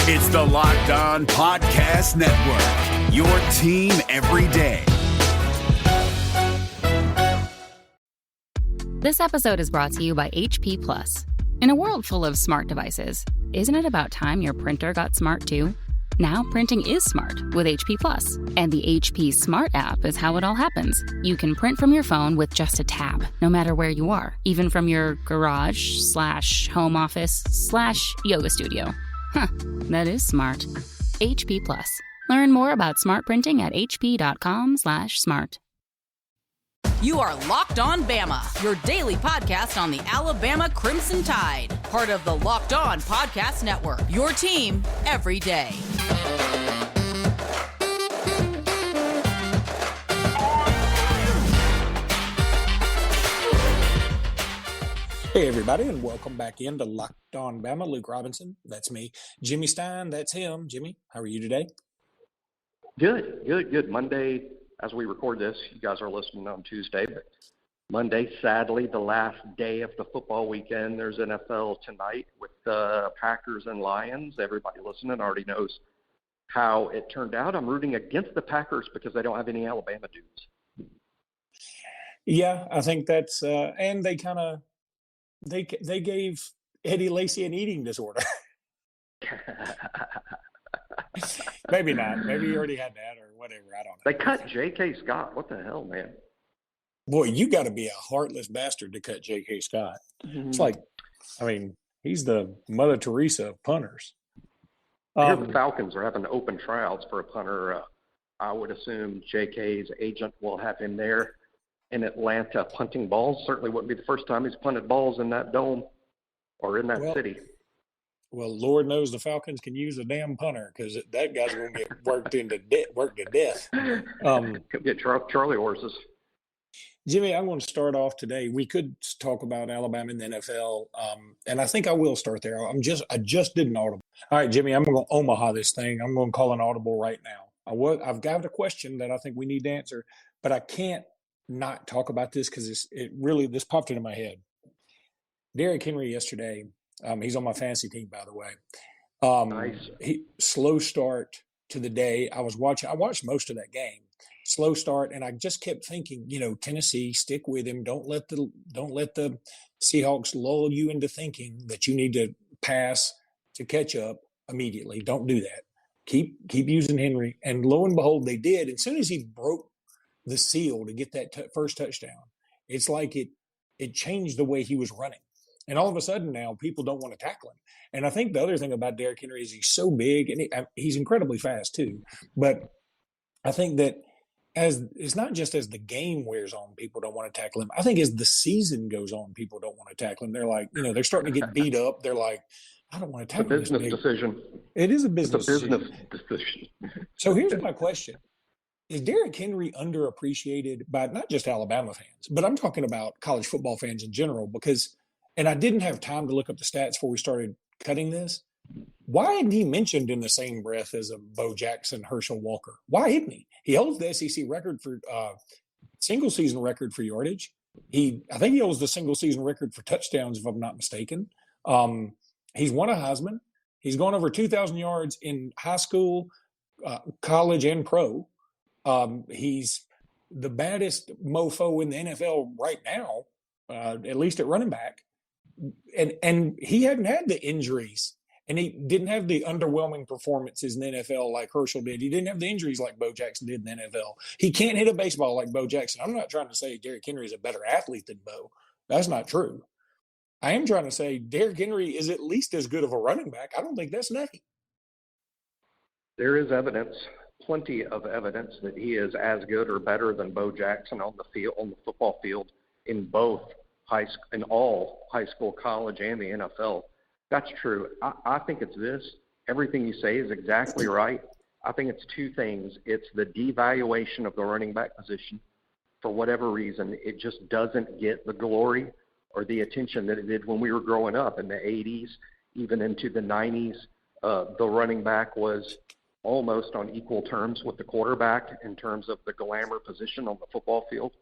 It's the Locked On Podcast Network, your team every day. This episode is brought to you by HP Plus. In a world full of smart devices, isn't it about time your printer got smart too? Now printing is smart with HP Plus, and the HP Smart app is how it all happens. You can print from your phone with just a tap, no matter where you are, even from your garage/home office/yoga studio. Huh, that is smart. HP Plus. Learn more about smart printing at hp.com/smart. You are Locked On Bama, your daily podcast on the Alabama Crimson Tide. Part of the Locked On Podcast Network, your team every day. Hey, everybody, and welcome back into Locked On Bama. Luke Robinson, that's me. Jimmy Stein, that's him. Jimmy, how are you today? Good. Monday, as we record this, you guys are listening on Tuesday, but Monday, sadly, the last day of the football weekend. There's NFL tonight with the Packers and Lions. Everybody listening already knows how it turned out. I'm rooting against the Packers because they don't have any Alabama dudes. Yeah, I think that's and they kind of they gave Eddie Lacy an eating disorder. Maybe not. Maybe he already had that or whatever. I don't know. They cut J.K. Scott. What the hell, man? Boy, you got to be a heartless bastard to cut J.K. Scott. Mm-hmm. It's like, I mean, he's the Mother Teresa of punters. I hear the Falcons are having open tryouts for a punter. I would assume J.K.'s agent will have him there in Atlanta punting balls. Certainly wouldn't be the first time he's punted balls in that dome or in that city. Well, Lord knows the Falcons can use a damn punter because that guy's going to get worked to death. Could get Charlie horses. Jimmy, I'm going to start off today. We could talk about Alabama in the NFL, and I think I will start there. I just did an audible. All right, Jimmy, I'm going to Omaha this thing. I'm going to call an audible right now. I've got a question that I think we need to answer, but I can't not talk about this because this popped into my head. Derrick Henry yesterday. He's on my fantasy team, by the way. Nice. Slow start to the day. I watched most of that game. Slow start, and I just kept thinking, Tennessee, stick with him. Don't let the Seahawks lull you into thinking that you need to pass to catch up immediately. Don't do that. Keep using Henry. And lo and behold, they did. As soon as he broke the seal to get that first touchdown, it's like it changed the way he was running. And all of a sudden now people don't want to tackle him. And I think the other thing about Derrick Henry is he's so big and he's incredibly fast too. But I think that it's not just as the game wears on, people don't want to tackle him. I think as the season goes on, people don't want to tackle him. They're like, they're starting to get beat up. They're like, I don't want to tackle him. It's a business decision. It is a business decision. So here's my question. Is Derrick Henry underappreciated by not just Alabama fans, but I'm talking about college football fans in general and I didn't have time to look up the stats before we started cutting this. Why isn't he mentioned in the same breath as a Bo Jackson, Herschel Walker? Why isn't he? He holds the SEC record for single season record for yardage. I think he holds the single season record for touchdowns, if I'm not mistaken. He's won a Heisman. He's gone over 2,000 yards in high school, college, and pro. He's the baddest mofo in the NFL right now, at least at running back. And he hadn't had the injuries, and he didn't have the underwhelming performances in the NFL like Herschel did. He didn't have the injuries like Bo Jackson did in the NFL. He can't hit a baseball like Bo Jackson. I'm not trying to say Derrick Henry is a better athlete than Bo. That's not true. I am trying to say Derrick Henry is at least as good of a running back. I don't think that's nothing. There is evidence, plenty of evidence, that he is as good or better than Bo Jackson on the football field in both in all high school, college, and the NFL. That's true. I think it's this. Everything you say is exactly right. I think it's two things. It's the devaluation of the running back position. For whatever reason, it just doesn't get the glory or the attention that it did when we were growing up in the 80s, even into the 90s. The running back was almost on equal terms with the quarterback in terms of the glamour position on the football field.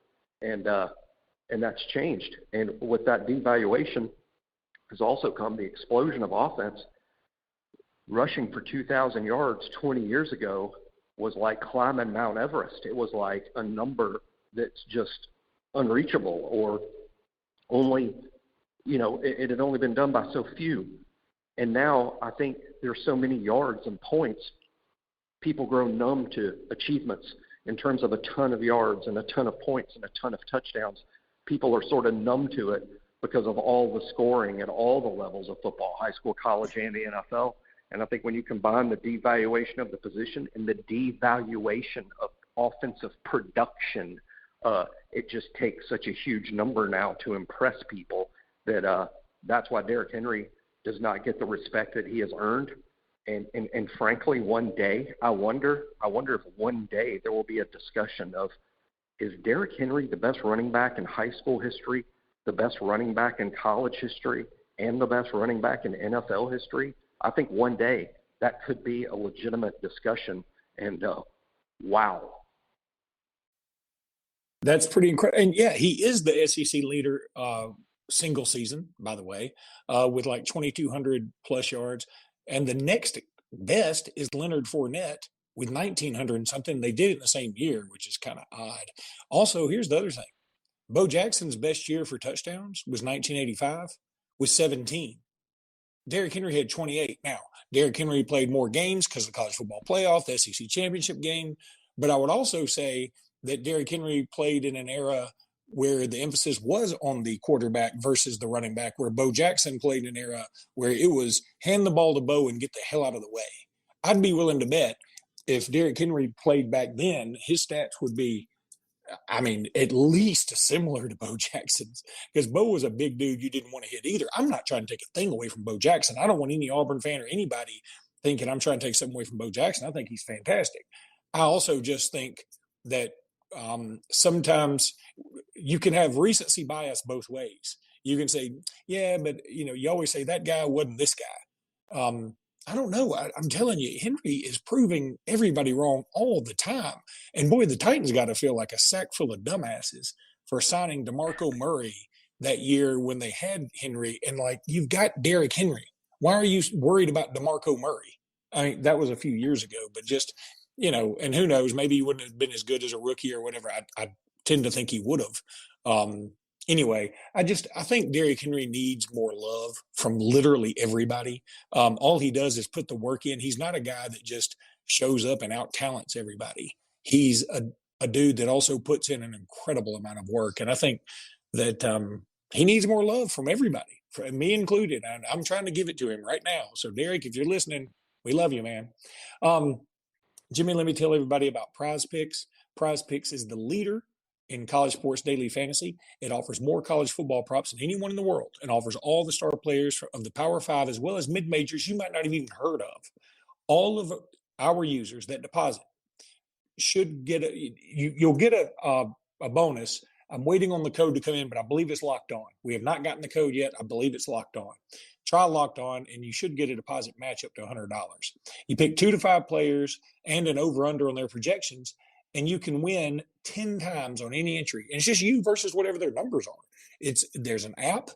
And that's changed. And with that devaluation has also come the explosion of offense. rushing for 2,000 yards 20 years ago was like climbing Mount Everest. It was like a number that's just unreachable, or only, it had only been done by so few. And now I think there's so many yards and points, people grow numb to achievements in terms of a ton of yards and a ton of points and a ton of touchdowns. People are sort of numb to it because of all the scoring at all the levels of football, high school, college, and the NFL. And I think when you combine the devaluation of the position and the devaluation of offensive production, it just takes such a huge number now to impress people that that's why Derrick Henry does not get the respect that he has earned. And frankly, one day, I wonder if one day there will be a discussion of, is Derrick Henry the best running back in high school history, the best running back in college history, and the best running back in NFL history? I think one day that could be a legitimate discussion. And wow. That's pretty incredible. And yeah, he is the SEC leader single season, by the way, with like 2,200 plus yards. And the next best is Leonard Fournette with 1,900 and something. They did it in the same year, which is kind of odd. Also, here's the other thing. Bo Jackson's best year for touchdowns was 1985 with 17. Derrick Henry had 28. Now, Derrick Henry played more games because of the college football playoff, the SEC championship game. But I would also say that Derrick Henry played in an era where the emphasis was on the quarterback versus the running back, where Bo Jackson played in an era where it was hand the ball to Bo and get the hell out of the way. I'd be willing to bet if Derrick Henry played back then, his stats would be, at least similar to Bo Jackson's, because Bo was a big dude you didn't want to hit either. I'm not trying to take a thing away from Bo Jackson. I don't want any Auburn fan or anybody thinking I'm trying to take something away from Bo Jackson. I think he's fantastic. I also just think that sometimes you can have recency bias both ways. You can say, yeah, but you always say that guy wasn't this guy. I don't know. I'm telling you, Henry is proving everybody wrong all the time. And boy, the Titans got to feel like a sack full of dumbasses for signing DeMarco Murray that year when they had Henry. And you've got Derrick Henry. Why are you worried about DeMarco Murray? That was a few years ago, but just, and who knows, maybe he wouldn't have been as good as a rookie or whatever. I tend to think he would have. Anyway, I think Derrick Henry needs more love from literally everybody. All he does is put the work in. He's not a guy that just shows up and out-talents everybody. He's a dude that also puts in an incredible amount of work. And I think that he needs more love from everybody, from me included. And I'm trying to give it to him right now. So, Derrick, if you're listening, we love you, man. Jimmy, let me tell everybody about Prize Picks. Prize Picks is the leader in college sports daily fantasy. It offers more college football props than anyone in the world and offers all the star players of the Power Five as well as mid-majors you might not have even heard of. All of our users that deposit should get you'll get a bonus. I'm waiting on the code to come in, but I believe it's locked on. We have not gotten the code yet. I believe it's locked on. Try locked on, and you should get a deposit match up to $100. You pick 2 to 5 players and an over-under on their projections, and you can win 10 times on any entry. And it's just you versus whatever their numbers are. There's an app.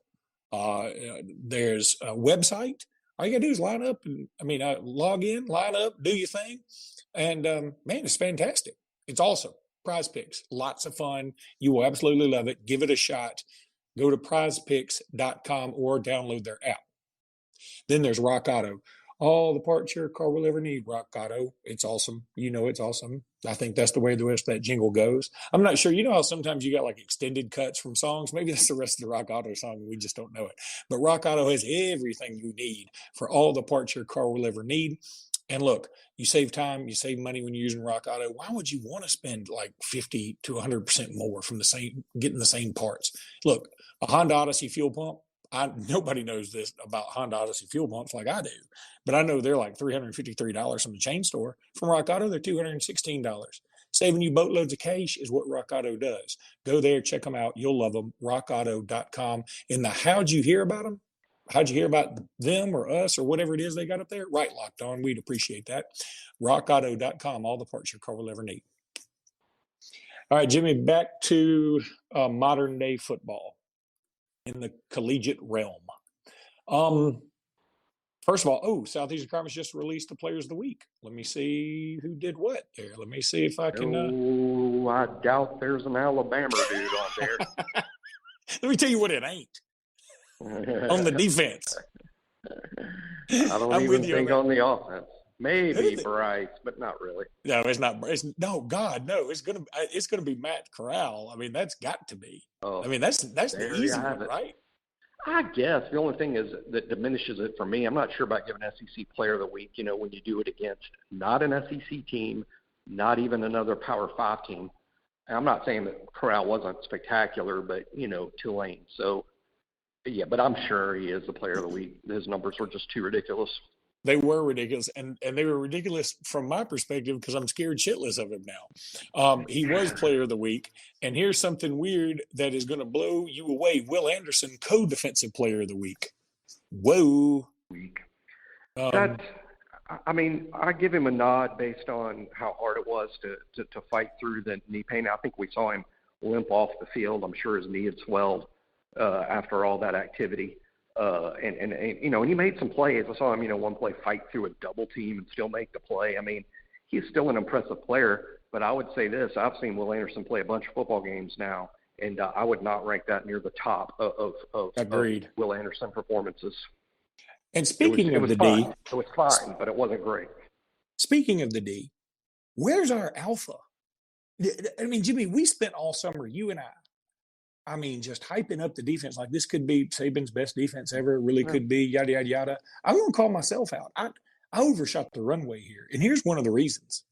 There's a website. All you got to do is line up and, log in, line up, do your thing. And, man, it's fantastic. It's awesome. Prize Picks, lots of fun. You will absolutely love it. Give it a shot. Go to prizepicks.com or download their app. Then there's Rock Auto. All the parts your car will ever need, Rock Auto. It's awesome. It's awesome. I think that's the way the rest of that jingle goes. I'm not sure. You know how sometimes you got extended cuts from songs? Maybe that's the rest of the Rock Auto song. We just don't know it. But Rock Auto has everything you need for all the parts your car will ever need. And look, you save time, you save money when you're using Rock Auto. Why would you want to spend 50 to 100% more from getting the same parts? Look, a Honda Odyssey fuel pump. Nobody knows this about Honda Odyssey fuel pumps like I do, but I know they're $353 from the chain store. From Rock Auto, they're $216. Saving you boatloads of cash is what Rock Auto does. Go there, check them out. You'll love them. RockAuto.com. In the how'd you hear about them? How'd you hear about them or us or whatever it is they got up there? Right, Locked On. We'd appreciate that. RockAuto.com. All the parts your car will ever need. All right, Jimmy, back to modern day football in the collegiate realm. First of all, Southeastern Conference just released the Players of the Week. Let me see who did what there. Let me see if I can. I doubt there's an Alabama dude on there. Let me tell you what it ain't. On the defense. I don't even think on the offense. Maybe Bryce, but not really. No, it's not. No, God, no. It's gonna be Matt Corral. I mean, that's got to be. I mean, that's the easy one, right? I guess the only thing is that diminishes it for me. I'm not sure about giving SEC Player of the Week. You know, when you do it against not an SEC team, not even another Power 5 team. And I'm not saying that Corral wasn't spectacular, but Tulane. So yeah, but I'm sure he is the Player of the Week. His numbers were just too ridiculous. They were ridiculous, and they were ridiculous from my perspective because I'm scared shitless of him now. He was Player of the Week, and here's something weird that is going to blow you away. Will Anderson, co-defensive Player of the Week. Whoa. I give him a nod based on how hard it was to fight through the knee pain. I think we saw him limp off the field. I'm sure his knee had swelled after all that activity. And he made some plays. I saw him, one play fight through a double team and still make the play. I mean, he's still an impressive player, but I would say this. I've seen Will Anderson play a bunch of football games now, and I would not rank that near the top of Will Anderson performances. And speaking of the D. D. It was fine, but it wasn't great. Speaking of the D, where's our alpha? I mean, Jimmy, we spent all summer, you and I mean, just hyping up the defense like this could be Saban's best defense ever. It really could be, yada, yada, yada. I'm going to call myself out. I overshot the runway here. And here's one of the reasons.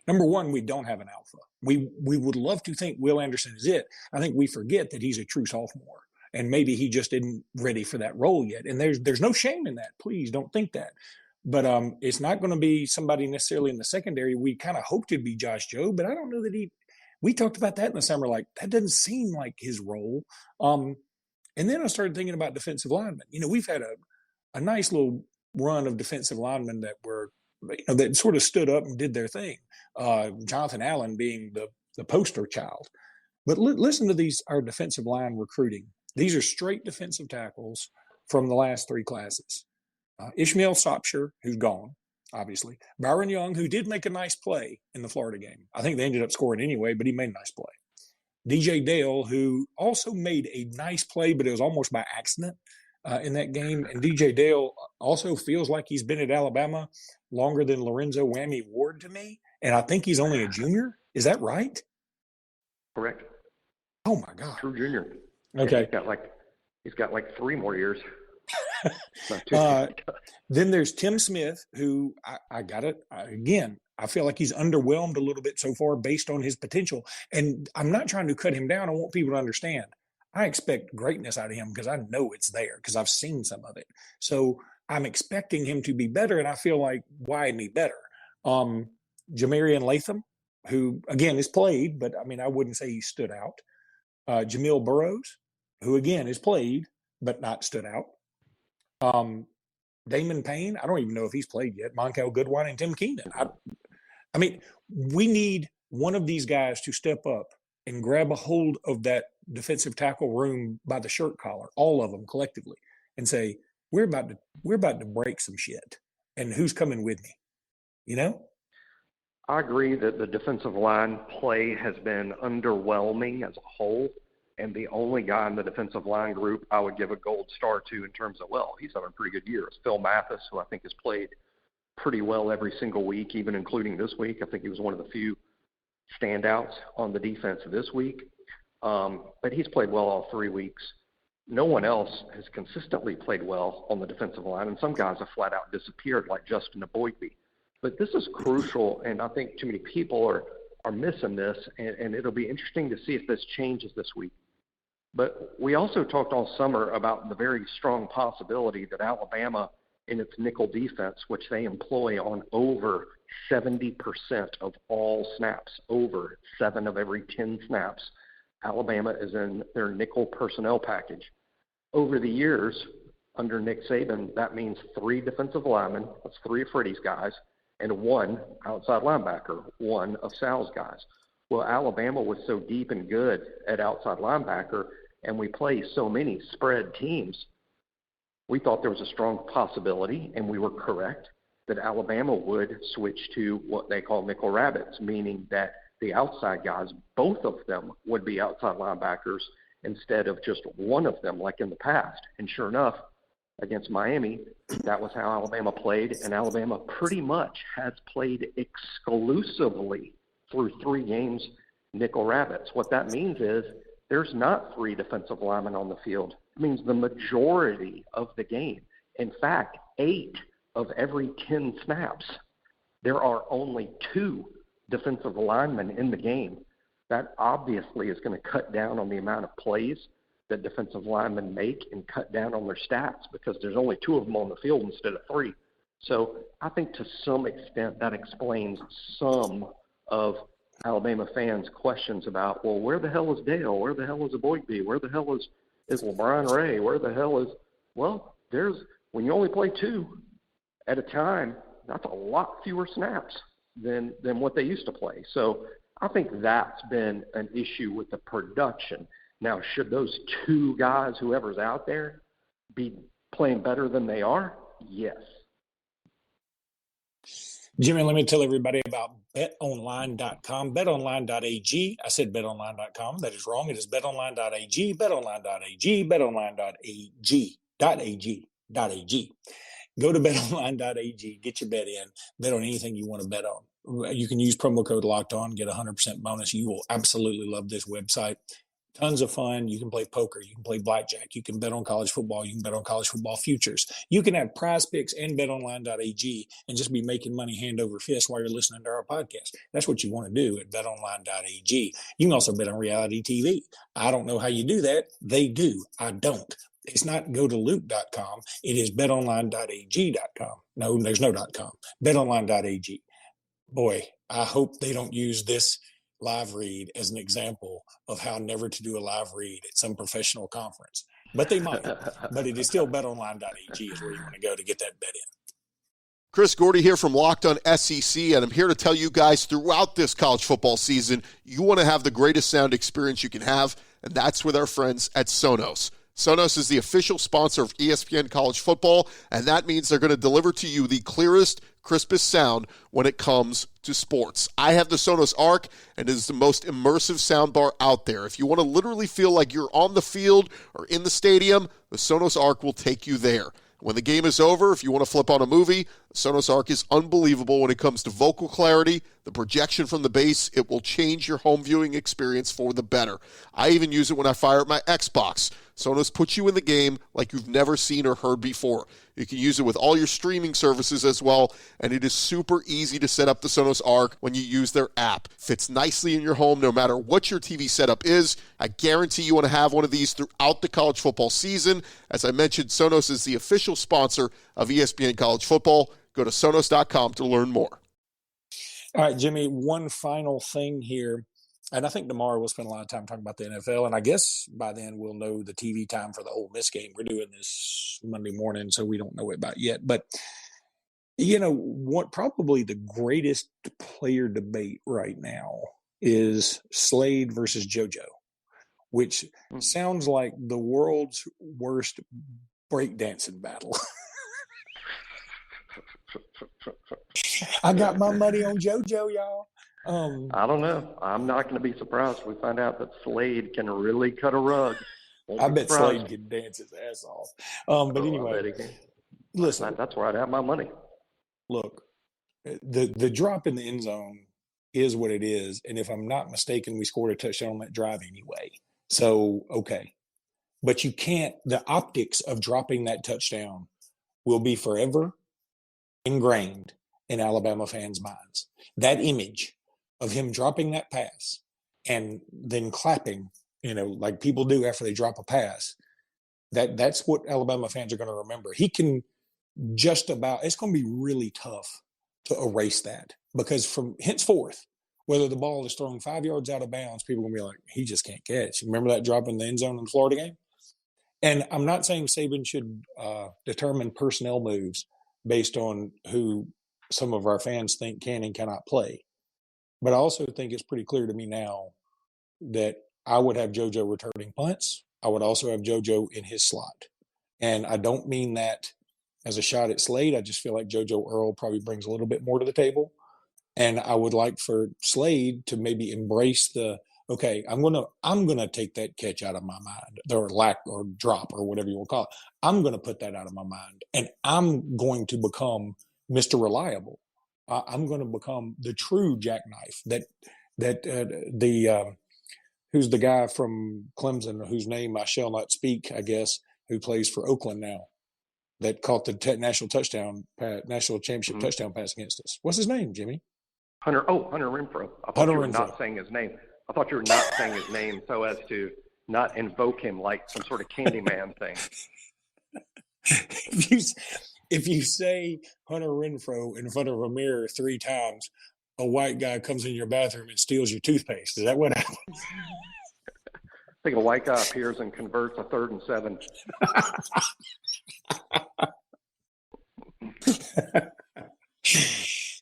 Number one, we don't have an alpha. We would love to think Will Anderson is it. I think we forget that he's a true sophomore. And maybe he just isn't ready for that role yet. And there's no shame in that. Please don't think that. But it's not going to be somebody necessarily in the secondary. We kind of hoped it'd be Josh Joe, but I don't know that we talked about that in the summer. Like, that doesn't seem like his role. And then I started thinking about defensive linemen. We've had a nice little run of defensive linemen that were, that sort of stood up and did their thing. Jonathan Allen being the poster child. But listen to our defensive line recruiting. These are straight defensive tackles from the last 3 classes. Ishmael Sopsher, who's gone, obviously. Byron Young, who did make a nice play in the Florida game. I think they ended up scoring anyway, but he made a nice play. DJ Dale, who also made a nice play, but it was almost by accident in that game. And DJ Dale also feels like he's been at Alabama longer than Lorenzo Whammy Ward to me. And I think he's only a junior. Is that right? Correct. Oh, my God. True junior. Okay. Yeah, he's got like 3 more years. Then there's Tim Smith, who I got it. Again, I feel like he's underwhelmed a little bit so far based on his potential. And I'm not trying to cut him down. I want people to understand. I expect greatness out of him because I know it's there because I've seen some of it. So I'm expecting him to be better, and I feel like, why me better? Jamarian Latham, who, again, has played, but, I mean, I wouldn't say he stood out. Jamil Burrows, who, again, has played, but not stood out. Damon Payne, I don't even know if he's played yet. Moncal Goodwine and Tim Keenan. I mean, we need one of these guys to step up and grab a hold of that defensive tackle room by the shirt collar, all of them collectively, and say, we're about to break some shit. And who's coming with me? I agree that the defensive line play has been underwhelming as a whole. And the only guy in the defensive line group I would give a gold star to in terms of, he's having a pretty good year, is Phil Mathis, who I think has played pretty well every single week, even including this week. I think he was one of the few standouts on the defense this week. But he's played well all 3 weeks. No one else has consistently played well on the defensive line, and some guys have flat out disappeared, like Justin Aboigbe. But this is crucial, and I think too many people are missing this, and it'll be interesting to see if this changes this week. But we also talked all summer about the very strong possibility that Alabama, in its nickel defense, which they employ on over 70% of all snaps, over 7 of every 10 snaps, Alabama is in their nickel personnel package. Over the years, under Nick Saban, that means 3 defensive linemen, that's 3 of Freddie's guys, and 1 outside linebacker, 1 of Sal's guys. Well, Alabama was so deep and good at outside linebacker, and we play so many spread teams, we thought there was a strong possibility, and we were correct, that Alabama would switch to what they call nickel rabbits, meaning that the outside guys, both of them, would be outside linebackers instead of just one of them like in the past. And sure enough, against Miami, that was how Alabama played, and Alabama pretty much has played exclusively through 3 games nickel rabbits. What that means is there's not 3 defensive linemen on the field. It means the majority of the game. In fact, 8 of every 10 snaps, there are only 2 defensive linemen in the game. That obviously is going to cut down on the amount of plays that defensive linemen make and cut down on their stats because there's only 2 of them on the field instead of 3. So I think to some extent that explains some of Alabama fans' questions about, well, where the hell is Dale? Where the hell is Aboigbe? Where the hell is LeBron Ray? Where the hell is – well, when you only play 2 at a time, that's a lot fewer snaps than what they used to play. So I think that's been an issue with the production. Now, should those 2 guys, whoever's out there, be playing better than they are? Yes. Jimmy, let me tell everybody about betonline.com, betonline.ag. I said betonline.com. That is wrong. It is betonline.ag, betonline.ag, betonline.ag.ag.ag. Go to betonline.ag, get your bet in, bet on anything you want to bet on. You can use promo code Locked On, get a 100% bonus. You will absolutely love this website. Tons of fun. You can play poker. You can play blackjack. You can bet on college football. You can bet on college football futures. You can have Prize Picks and betonline.ag and just be making money hand over fist while you're listening to our podcast. That's what you want to do at betonline.ag. You can also bet on reality TV. I don't know how you do that. They do. I don't. It's not go to luke.com. It is betonline.ag.com. No, there's no .com. Betonline.ag. Boy, I hope they don't use this live read as an example of how never to do a live read at some professional conference. But they might. But it is still betonline.ag is where you want to go to get that bet in. Chris Gordy here from Locked On SEC, and I'm here to tell you guys throughout this college football season, you want to have the greatest sound experience you can have, and that's with our friends at Sonos. Sonos is the official sponsor of ESPN College Football, and that means they're going to deliver to you the clearest, crispest sound when it comes to sports. I have the Sonos Arc, and it is the most immersive soundbar out there. If you want to literally feel like you're on the field or in the stadium, the Sonos Arc will take you there. When the game is over, if you want to flip on a movie, the Sonos Arc is unbelievable when it comes to vocal clarity, the projection from the bass. It will change your home viewing experience for the better. I even use it when I fire up my Xbox. Sonos puts you in the game like you've never seen or heard before. You can use it with all your streaming services as well, and it is super easy to set up the Sonos Arc when you use their app. Fits nicely in your home no matter what your TV setup is. I guarantee you want to have one of these throughout the college football season. As I mentioned, Sonos is the official sponsor of ESPN College Football. Go to Sonos.com to learn more. All right, Jimmy, one final thing here. And I think tomorrow we'll spend a lot of time talking about the NFL. And I guess by then we'll know the TV time for the Ole Miss game. We're doing this Monday morning, so we don't know it about yet. But, you know, what probably the greatest player debate right now is Slade versus JoJo, which sounds like the world's worst breakdancing battle. I got my money on JoJo, y'all. I don't know. I'm not going to be surprised if we find out that Slade can really cut a rug. I bet Slade can dance his ass off. But anyway, listen. That's where I'd have my money. Look, the drop in the end zone is what it is. And if I'm not mistaken, we scored a touchdown on that drive anyway. So, okay. But you can't, the optics of dropping that touchdown will be forever ingrained in Alabama fans' minds. That image of him dropping that pass and then clapping, you know, like people do after they drop a pass, that's what Alabama fans are going to remember. He can just about, it's going to be really tough to erase that because from henceforth, whether the ball is thrown 5 yards out of bounds, people are going to be like, he just can't catch. Remember that drop in the end zone in the Florida game? And I'm not saying Saban should determine personnel moves based on who some of our fans think can and cannot play. But I also think it's pretty clear to me now that I would have JoJo returning punts. I would also have JoJo in his slot. And I don't mean that as a shot at Slade. I just feel like JoJo Earle probably brings a little bit more to the table. And I would like for Slade to maybe embrace okay, I'm gonna take that catch out of my mind, or lack, or drop, or whatever you will call it. I'm gonna put that out of my mind, and I'm going to become Mr. Reliable. I'm going to become the true jackknife. Who's the guy from Clemson, whose name I shall not speak, I guess, who plays for Oakland now, that caught the national championship touchdown pass against us. What's his name, Jimmy? Hunter Renfrow. I thought you were not saying his name. I thought you were not saying his name so as to not invoke him like some sort of Candyman thing. If you say Hunter Renfrow in front of a mirror 3 times, a white guy comes in your bathroom and steals your toothpaste. Is that what happens? I think a white guy appears and converts a 3rd and 7.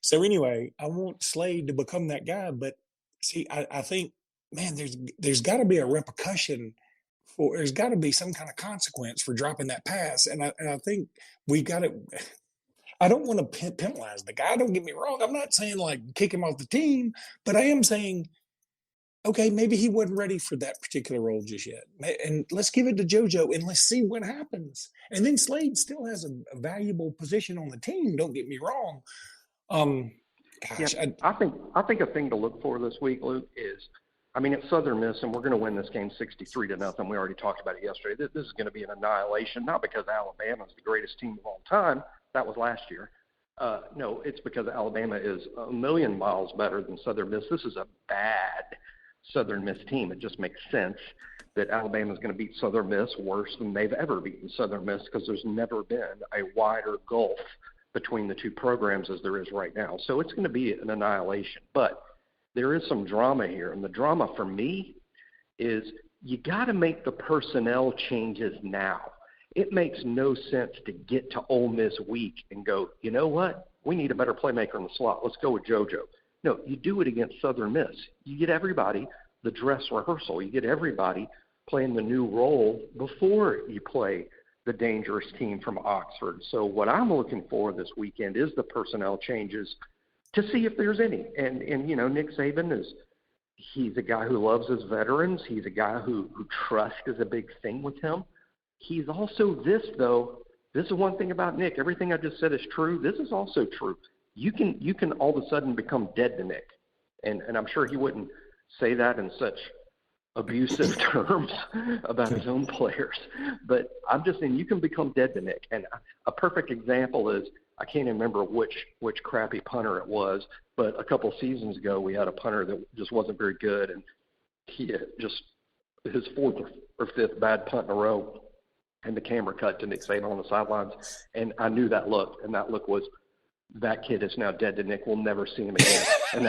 So anyway, I want Slade to become that guy, but see, I think, man, there's got to be a repercussion, there's got to be some kind of consequence for dropping that pass, and I think we got to. I don't want to penalize the guy. Don't get me wrong. I'm not saying like kick him off the team, but I am saying, okay, maybe he wasn't ready for that particular role just yet, and let's give it to JoJo and let's see what happens. And then Slade still has a valuable position on the team. Don't get me wrong. I think a thing to look for this week, Luke, is, I mean, it's Southern Miss, and we're going to win this game 63-0. We already talked about it yesterday. This is going to be an annihilation, not because Alabama is the greatest team of all time. That was last year. No, it's because Alabama is a million miles better than Southern Miss. This is a bad Southern Miss team. It just makes sense that Alabama is going to beat Southern Miss worse than they've ever beaten Southern Miss, because there's never been a wider gulf between the two programs as there is right now. So it's going to be an annihilation. But there is some drama here, and the drama for me is you got to make the personnel changes now. It makes no sense to get to Ole Miss week and go, you know what? We need a better playmaker in the slot. Let's go with JoJo. No, you do it against Southern Miss. You get everybody the dress rehearsal. You get everybody playing the new role before you play the dangerous team from Oxford. So what I'm looking for this weekend is the personnel changes to see if there's any. And you know, Nick Saban he's a guy who loves his veterans. He's a guy who trust is a big thing with him. He's also this is one thing about Nick. Everything I just said is true. This is also true. You can all of a sudden become dead to Nick. And I'm sure he wouldn't say that in such abusive terms about his own players. But I'm just saying you can become dead to Nick. And a perfect example is, I can't even remember which crappy punter it was, but a couple seasons ago we had a punter that just wasn't very good, and he had just his 4th or 5th bad punt in a row, and the camera cut to Nick Saban on the sidelines, and I knew that look, and that look was, that kid is now dead to Nick. We'll never see him again. And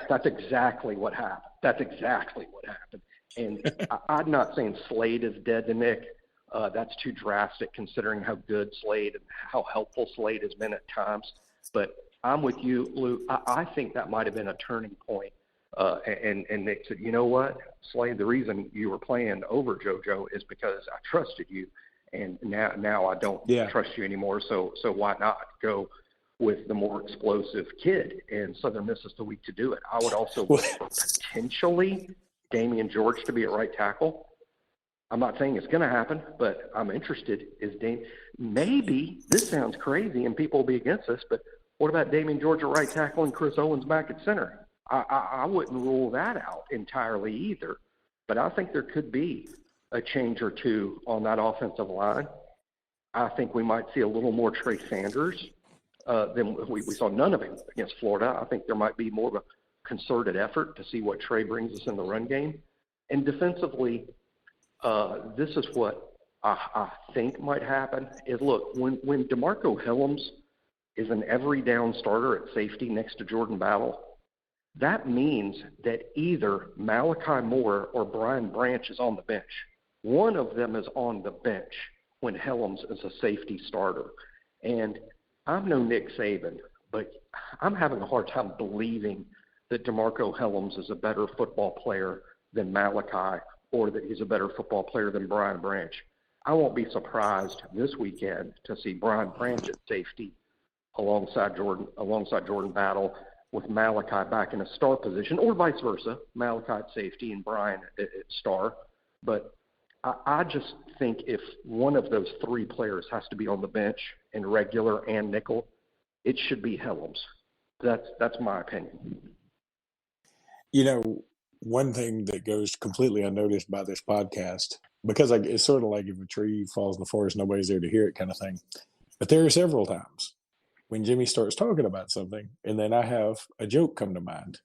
that's exactly what happened. That's exactly what happened. And I'm not saying Slade is dead to Nick. That's too drastic considering how good Slade and how helpful Slade has been at times. But I'm with you, Luke. I think that might have been a turning point. And Nick said, you know what, Slade, the reason you were playing over JoJo is because I trusted you. And now I don't trust you anymore. So why not go with the more explosive kid? And Southern Miss is the week to do it. I would also look for potentially Damian George to be at right tackle. I'm not saying it's going to happen, but I'm interested. Maybe this sounds crazy and people will be against us, but what about Damian George at right tackle and Chris Owens back at center? I wouldn't rule that out entirely either, but I think there could be a change or two on that offensive line. I think we might see a little more Trey Sanders than we saw none of him against Florida. I think there might be more of a concerted effort to see what Trey brings us in the run game. And defensively, this is what I think might happen is, look, when DeMarco Hillams is an every down starter at safety next to Jordan Battle, that means that either Malachi Moore or Brian Branch is on the bench. One of them is on the bench when Hillams is a safety starter. And I'm no Nick Saban, but I'm having a hard time believing that DeMarco Hillams is a better football player than Malachi, or that he's a better football player than Brian Branch. I won't be surprised this weekend to see Brian Branch at safety alongside Jordan Battle, with Malachi back in a star position, or vice versa, Malachi at safety and Brian at star. But I just think if one of those three players has to be on the bench in regular and nickel, it should be Helms. That's my opinion. You know, one thing that goes completely unnoticed by this podcast, because it's sort of like if a tree falls in the forest, nobody's there to hear it kind of thing. But there are several times when Jimmy starts talking about something, and then I have a joke come to mind.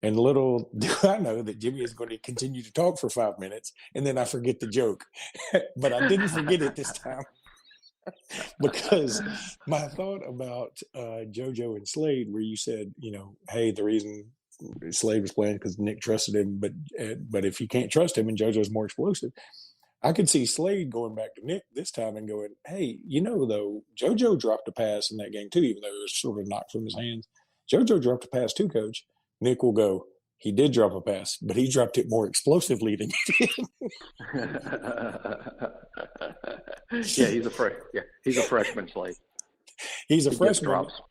And little do I know that Jimmy is going to continue to talk for 5 minutes, and then I forget the joke. But I didn't forget it this time. Because my thought about JoJo and Slade, where you said, hey, the reason Slade was playing because Nick trusted him, but if you can't trust him and JoJo's more explosive, I could see Slade going back to Nick this time and going, hey, though, JoJo dropped a pass in that game too, even though it was sort of knocked from his hands. JoJo dropped a pass too, Coach. Nick will go, he did drop a pass, but he dropped it more explosively than you did. Yeah, he's a freshman, Slade. He's a freshman. Drops.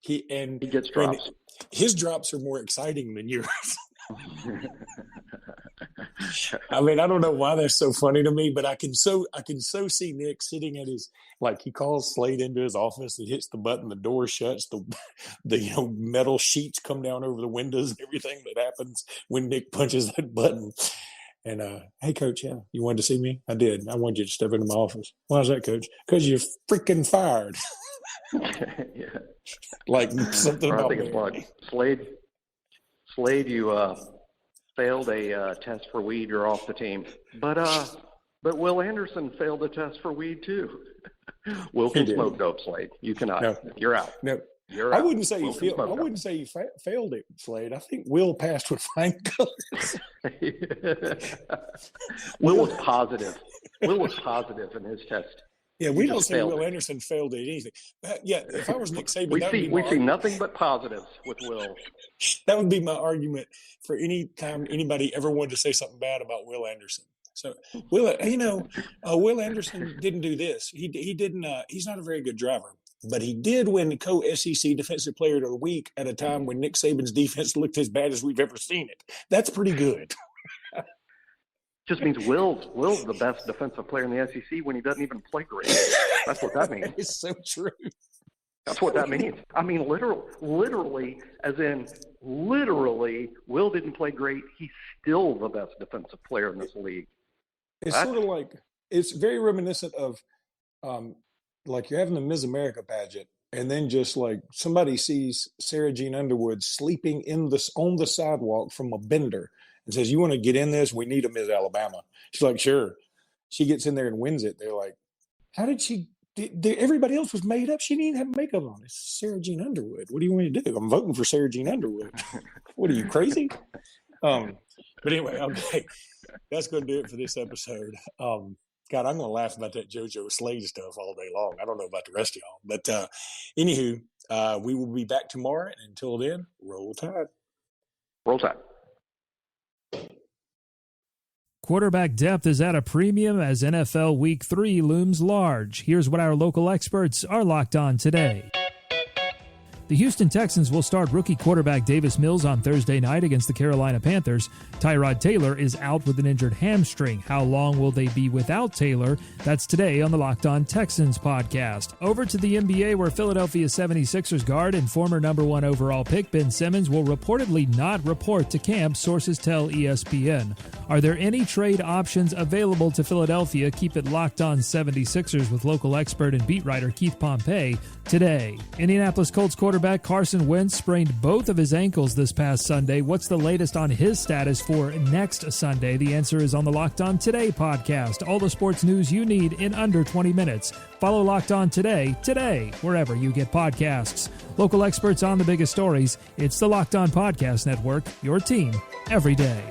He gets drops. His drops are more exciting than yours. I mean, I don't know why that's so funny to me, but I can so see Nick sitting at his, like, he calls Slade into his office and hits the button, the door shuts, the metal sheets come down over the windows and everything that happens when Nick punches that button. And hey, Coach, yeah, you wanted to see me? I did. I wanted you to step into my office. Why is that, Coach? Because you're freaking fired. Yeah. Like something about I think it's like Slade, you failed a test for weed, you're off the team. But Will Anderson failed a test for weed too. Will can smoke dope, Slade. You cannot. No. You're out. No. You're out. I wouldn't say you failed it, Slade. I think Will passed with flying colors. Will was positive. Will was positive in his test. Yeah, we don't say Will Anderson failed at anything. Yeah, if I was Nick Saban, we see nothing but positives with Will. That would be my argument for any time anybody ever wanted to say something bad about Will Anderson. So, Will Anderson didn't do this. He didn't. He's not a very good driver, but he did win the co-SEC Defensive Player of the Week at a time when Nick Saban's defense looked as bad as we've ever seen it. That's pretty good. Just means Will's the best defensive player in the SEC when he doesn't even play great. That's what that means. It's so true. That's what that means. I mean, literally, Will didn't play great. He's still the best defensive player in this league. It's sort of like, it's very reminiscent of, like you're having the Ms. America pageant, and then just like somebody sees Sarah Jean Underwood sleeping on the sidewalk from a bender, and says, you want to get in this? We need a Miss Alabama. She's like, sure. She gets in there and wins it. They're like, how did she? Everybody else was made up. She didn't even have makeup on. It's Sarah Jean Underwood. What do you want me to do? I'm voting for Sarah Jean Underwood. What are you, crazy? But anyway, okay. That's going to do it for this episode. God, I'm going to laugh about that JoJo Slade stuff all day long. I don't know about the rest of y'all. But anywho, we will be back tomorrow. And until then, roll tide. Roll tide. Quarterback depth is at a premium as NFL Week 3 looms large. Here's what our local experts are locked on today. The Houston Texans will start rookie quarterback Davis Mills on Thursday night against the Carolina Panthers. Tyrod Taylor is out with an injured hamstring. How long will they be without Taylor? That's today on the Locked On Texans podcast. Over to the NBA, where Philadelphia 76ers guard and former number 1 overall pick Ben Simmons will reportedly not report to camp, sources tell ESPN. Are there any trade options available to Philadelphia? Keep it Locked On 76ers with local expert and beat writer Keith Pompey today. Indianapolis Colts quarterback Carson Wentz sprained both of his ankles this past Sunday. What's the latest on his status for next Sunday? The answer is on the Locked On Today podcast. All the sports news you need in under 20 minutes. Follow Locked On Today, wherever you get podcasts. Local experts on the biggest stories. It's the Locked On Podcast Network, your team every day.